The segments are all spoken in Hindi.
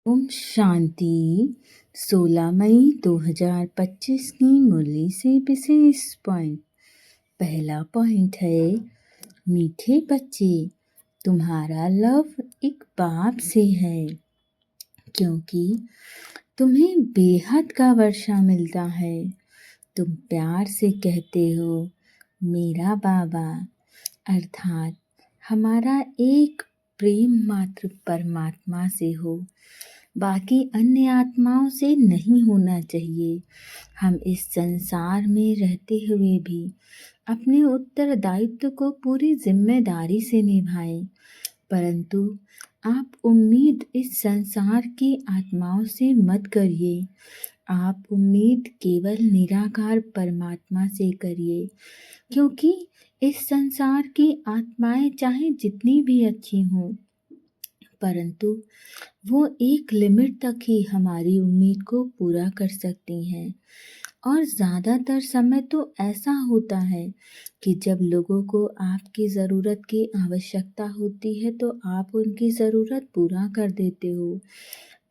ओम शांति। 16 मई 2025 की मुरली से विशेष पॉइंट। पहला पॉइंट है, मीठे बच्चे, तुम्हारा लव एक बाप से है, क्योंकि तुम्हें बेहद का वर्षा मिलता है। तुम प्यार से कहते हो मेरा बाबा, अर्थात हमारा एक प्रेम मात्र परमात्मा से हो, बाकी अन्य आत्माओं से नहीं होना चाहिए। हम इस संसार में रहते हुए भी अपने उत्तरदायित्व को पूरी जिम्मेदारी से निभाएं, परंतु आप उम्मीद इस संसार की आत्माओं से मत करिए। आप उम्मीद केवल निराकार परमात्मा से करिए, क्योंकि इस संसार की आत्माएं चाहे जितनी भी अच्छी हों, परंतु वो एक लिमिट तक ही हमारी उम्मीद को पूरा कर सकती हैं। और ज़्यादातर समय तो ऐसा होता है कि जब लोगों को आपकी ज़रूरत की आवश्यकता होती है तो आप उनकी ज़रूरत पूरा कर देते हो,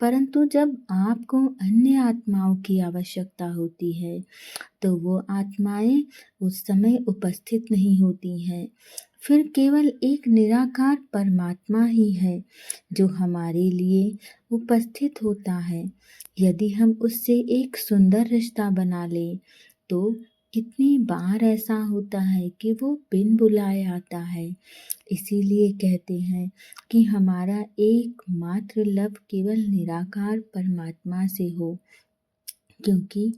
परंतु जब आपको अन्य आत्माओं की आवश्यकता होती है तो वो आत्माएं उस समय उपस्थित नहीं होती हैं। फिर केवल एक निराकार परमात्मा ही है जो हमारे लिए उपस्थित होता है। यदि हम उससे एक सुंदर रिश्ता बना लें तो कितनी बार ऐसा होता है कि वो बिन बुलाए आता है। इसीलिए कहते हैं कि हमारा एकमात्र लव केवल निराकार परमात्मा से हो, क्योंकि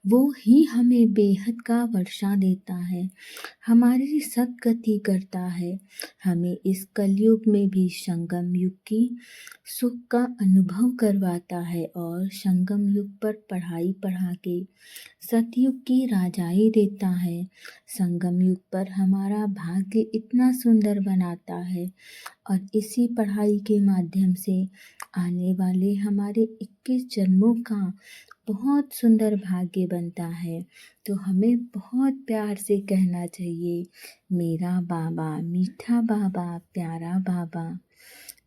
वो ही हमें बेहद का वर्षा देता है, हमारी सद्गति करता है, हमें इस कलयुग में भी संगम युग की सुख का अनुभव करवाता है और संगम युग पर पढ़ाई पढ़ा के सतयुग की राजाई देता है। संगम युग पर हमारा भाग्य इतना सुंदर बनाता है और इसी पढ़ाई के माध्यम से आने वाले हमारे 21 जन्मों का बहुत सुंदर भाग्य बनता है। तो हमें बहुत प्यार से कहना चाहिए मेरा बाबा, मीठा बाबा, प्यारा बाबा।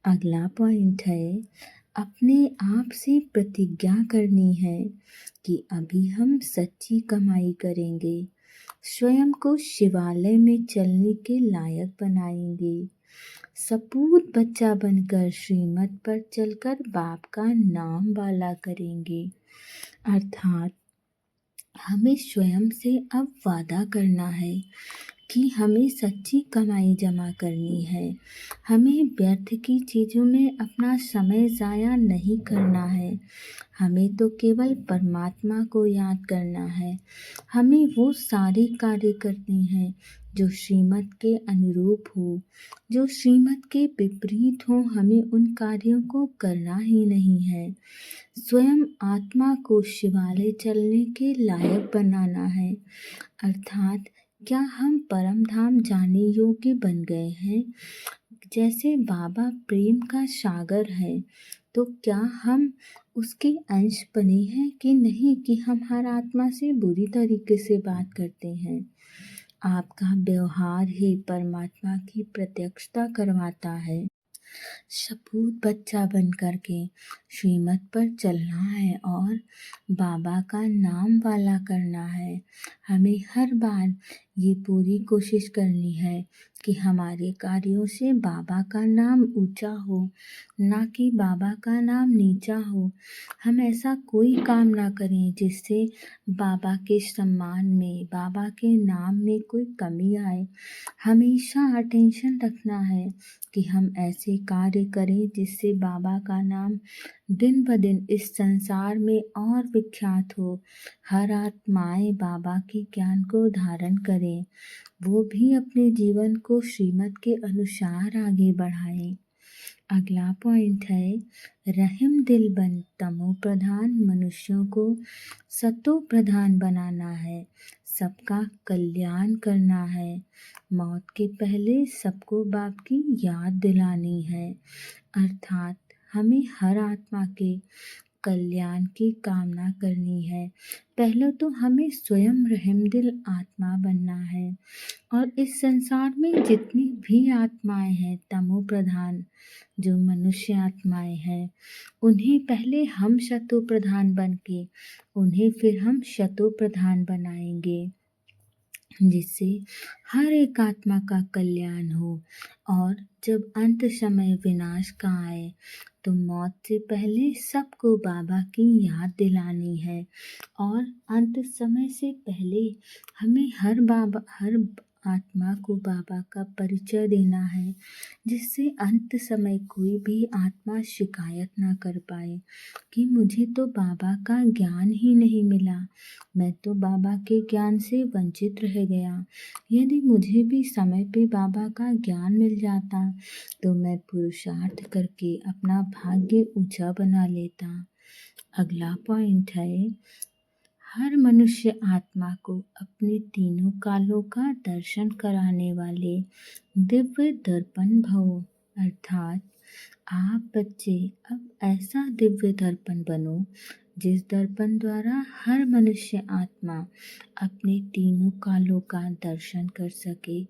अगला पॉइंट है, अपने आप से प्रतिज्ञा करनी है कि अभी हम सच्ची कमाई करेंगे, स्वयं को शिवालय में चलने के लायक बनाएंगे, सपूत बच्चा बनकर श्रीमत पर चलकर बाप का नाम वाला करेंगे। अर्थात हमें स्वयं से अब वादा करना है कि हमें सच्ची कमाई जमा करनी है। हमें व्यर्थ की चीज़ों में अपना समय ज़ाया नहीं करना है। हमें तो केवल परमात्मा को याद करना है। हमें वो सारे कार्य करने हैं जो श्रीमत के अनुरूप हो। जो श्रीमत के विपरीत हो, हमें उन कार्यों को करना ही नहीं है। स्वयं आत्मा को शिवालय चलने के लायक बनाना है। अर्थात क्या हम परम धाम जाने योग्य बन गए हैं? जैसे बाबा प्रेम का सागर है, तो क्या हम उसके अंश बने हैं कि नहीं, कि हम हर आत्मा से बुरी तरीके से बात करते हैं? आपका व्यवहार ही परमात्मा की प्रत्यक्षता करवाता है। सपूत बच्चा बन कर के श्रीमत पर चलना है और बाबा का नाम वाला करना है। हमें हर बार ये पूरी कोशिश करनी है कि हमारे कार्यों से बाबा का नाम ऊंचा हो, ना कि बाबा का नाम नीचा हो। हम ऐसा कोई काम ना करें जिससे बाबा के सम्मान में, बाबा के नाम में कोई कमी आए। हमेशा अटेंशन रखना है कि हम ऐसे कार्य करें जिससे बाबा का नाम दिन ब दिन इस संसार में और विख्यात हो। हर आत्माएं बाबा के ज्ञान को धारण करें, वो भी अपने जीवन को श्रीमत के अनुसार आगे बढ़ाएं। अगला पॉइंट है, रहम दिल बन तमो प्रधान मनुष्यों को सतो प्रधान बनाना है, सबका कल्याण करना है, मौत के पहले सबको बाप की याद दिलानी है। अर्थात हमें हर आत्मा के कल्याण की कामना करनी है। पहले तो हमें स्वयं रहमदिल आत्मा बनना है और इस संसार में जितनी भी आत्माएं हैं तमो प्रधान जो मनुष्य आत्माएं हैं, उन्हें पहले हम शतो प्रधान बन के उन्हें फिर हम शतो प्रधान बनाएंगे, जिससे हर एक आत्मा का कल्याण हो। और जब अंत समय विनाश का आए तो मौत से पहले सबको बाबा की याद दिलानी है और अंत समय से पहले हमें हर आत्मा को बाबा का परिचय देना है, जिससे अंत समय कोई भी आत्मा शिकायत ना कर पाए कि मुझे तो बाबा का ज्ञान ही नहीं मिला, मैं तो बाबा के ज्ञान से वंचित रह गया। यदि मुझे भी समय पे बाबा का ज्ञान मिल जाता तो मैं पुरुषार्थ करके अपना भाग्य ऊंचा बना लेता। अगला पॉइंट है, हर मनुष्य आत्मा को अपने तीनों कालों का दर्शन कराने वाले दिव्य दर्पण भव, अर्थात आप बच्चे अब ऐसा दिव्य दर्पण बनो जिस दर्पण द्वारा हर मनुष्य आत्मा अपने तीनों कालों का दर्शन कर सके,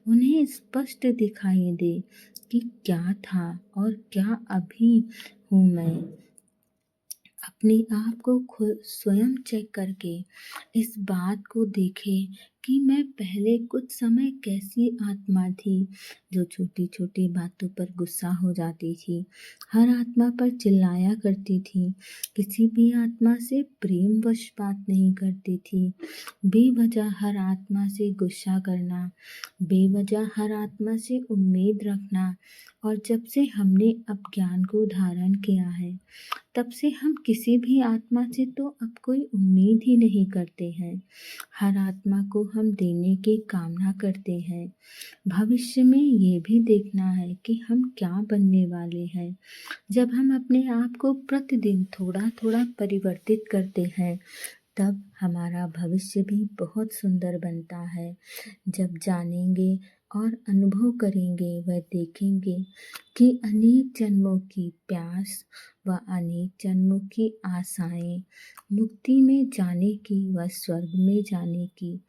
उन्हें स्पष्ट दिखाई दे कि क्या था और क्या अभी हूँ मैं। अपने आप को खुद स्वयं चेक करके इस बात को देखें कि मैं पहले कुछ समय कैसी आत्मा थी जो छोटी छोटी बातों पर गुस्सा हो जाती थी, हर आत्मा पर चिल्लाया करती थी, किसी भी आत्मा से प्रेमवश बात नहीं करती थी, बेवजह हर आत्मा से गुस्सा करना, बेवजह हर आत्मा से उम्मीद रखना। और जब से हमने अब ज्ञान को धारण किया है तब से हम किसी भी आत्मा से तो अब कोई उम्मीद ही नहीं करते हैं। हर आत्मा को हम देने की कामना करते हैं। भविष्य में ये भी देखना है कि हम क्या बनने वाले हैं। जब हम अपने आप को प्रतिदिन थोड़ा थोड़ा परिवर्तित करते हैं तब हमारा भविष्य भी बहुत सुंदर बनता है। जब जानेंगे और अनुभव करेंगे वह देखेंगे कि अनेक जन्मों की प्यास व अनेक जन्मों की आशाएं मुक्ति में जाने की व स्वर्ग में जाने की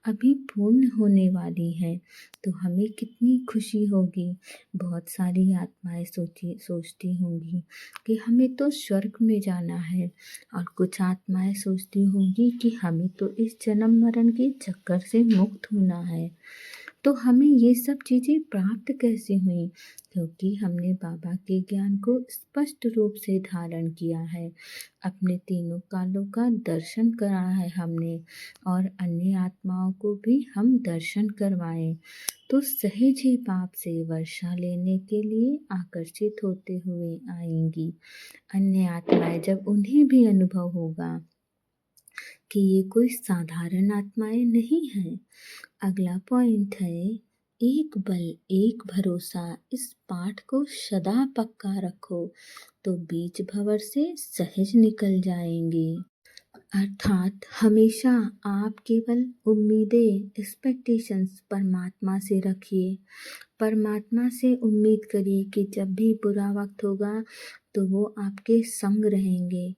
अभी पूर्ण होने वाली हैं, तो हमें कितनी खुशी होगी। बहुत सारी आत्माएं सोचती होंगी कि हमें तो स्वर्ग में जाना है और कुछ आत्माएं सोचती होंगी कि हमें तो इस जन्म मरण के चक्कर से मुक्त होना है। तो हमें ये सब चीज़ें प्राप्त कैसे हुई? क्योंकि हमने बाबा के ज्ञान को स्पष्ट रूप से धारण किया है, अपने तीनों कालों का दर्शन करा है हमने और अन्य आत्माओं को भी हम दर्शन करवाएं तो सहज ही पाप से वर्षा लेने के लिए आकर्षित होते हुए आएंगी। अन्य आत्माएं जब उन्हें भी अनुभव होगा कि ये कोई साधारण आत्माएं नहीं हैं। अगला पॉइंट है, एक बल एक भरोसा, इस पाठ को सदा पक्का रखो तो बीच भंवर से सहज निकल जाएंगे। अर्थात हमेशा आप केवल उम्मीदें एक्सपेक्टेशंस परमात्मा से रखिए। परमात्मा से उम्मीद करिए कि जब भी बुरा वक्त होगा तो वो आपके संग रहेंगे।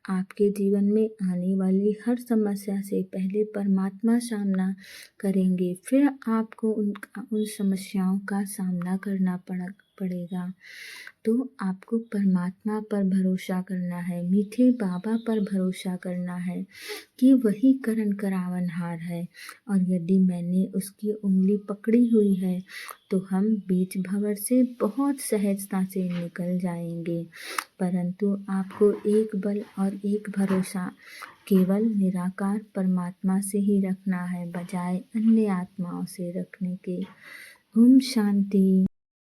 आपके जीवन में आने वाली हर समस्या से पहले परमात्मा सामना करेंगे, फिर आपको उन समस्याओं का सामना करना पड़ेगा। तो आपको परमात्मा पर भरोसा करना है, मीठे बाबा पर भरोसा करना है कि वही करण करावनहार है और यदि मैंने उसकी उंगली पकड़ी हुई है तो हम बीच भंवर से बहुत सहजता से निकल जाएंगे। परंतु आपको एक बल और एक भरोसा केवल निराकार परमात्मा से ही रखना है, बजाय अन्य आत्माओं से रखने के। ओम शांति।